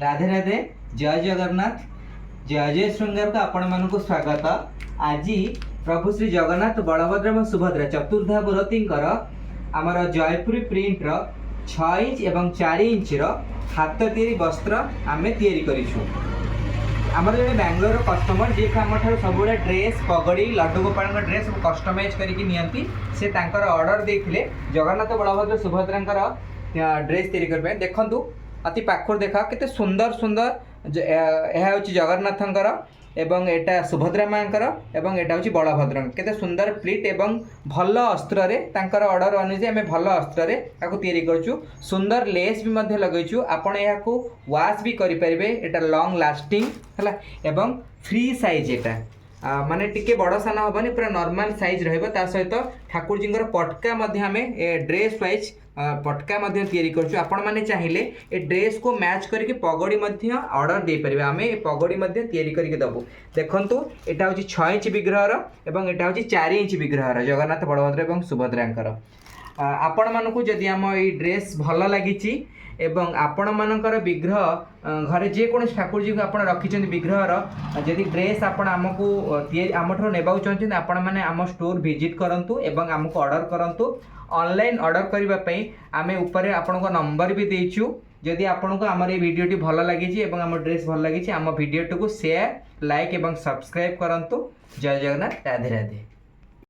राधे राधे जय जगन्नाथ जय जय श्रृंगार को आपण मानक स्वागत। आज प्रभु श्री जगन्नाथ बलभद्र और सुभद्रा चतुर्धा मूर्ति आमर जयपुरी प्रिंट 6 इंच एवं 4 इंच हाथ तैयारी वस्त्र आम तैयारी आमर जो बैंगलोर कस्टमर जी आम सब ड्रेस पगड़ी लड्डू गोपाल ड्रेस कस्टमाइज करके से ऑर्डर देते जगन्नाथ बलभद्र सुभद्रा ड्रेस तैयारी देखु अति पाखर देखा केते सुंदर सुंदर यह हूँ जगन्नाथंकर एवं एटा सुभद्रा मांकर एवं एटा हूँ बलभद्र केते सुंदर प्लीट एवं भल अस्त्र रे तांकर ऑर्डर अनुसार आम भल अस्त्र रे ताको तैयारी करछु। सुंदर लेस भी मध्य लगैछु आपण याको वाश भी करि परिबे एटा लॉन्ग लास्टिंग हला एवं फ्री साइज एटा माने टिके बड़ सान हेनी पूरा नॉर्मल साइज रहिबो। ता सहित ठाकुर जी पटका मध्य आम ड्रेस वाइज पटका मध्य तैयारी करछु। आपण माने चाहिए ए ड्रेस को मैच करके पगड़ी मध्य ऑर्डर दे परिबे आमे ए पगड़ी मध्य तैयारी करके दबु। देखंतु एटा होची 6 इंच विग्रहर एवं एटा होची 4 इंच विग्रहर जगन्नाथ बलभद्र एवं सुभद्रांकर। आपण मानकु जदि आम ए ड्रेस भल लागिची एवं आपण मानकर विग्रह घरे जे कौन ठाकुर जी को आप रखिंट विग्रहर जदि ड्रेस आपण आमको आम नेबा चाहते आपण मैंने आम स्टोर विजिट करूँ एवं आमको ऑर्डर करूँ। ऑनलाइन ऑर्डर करने आम ऊपर आपण नंबर भी देचु। जदि आपन को आम भिडियोटी भल लगी एवं आम ड्रेस भल लगी आम भिडियोटी को शेयर लाइक एवं सब्सक्राइब करूँ। जय जगन्नाथ राधे राधे।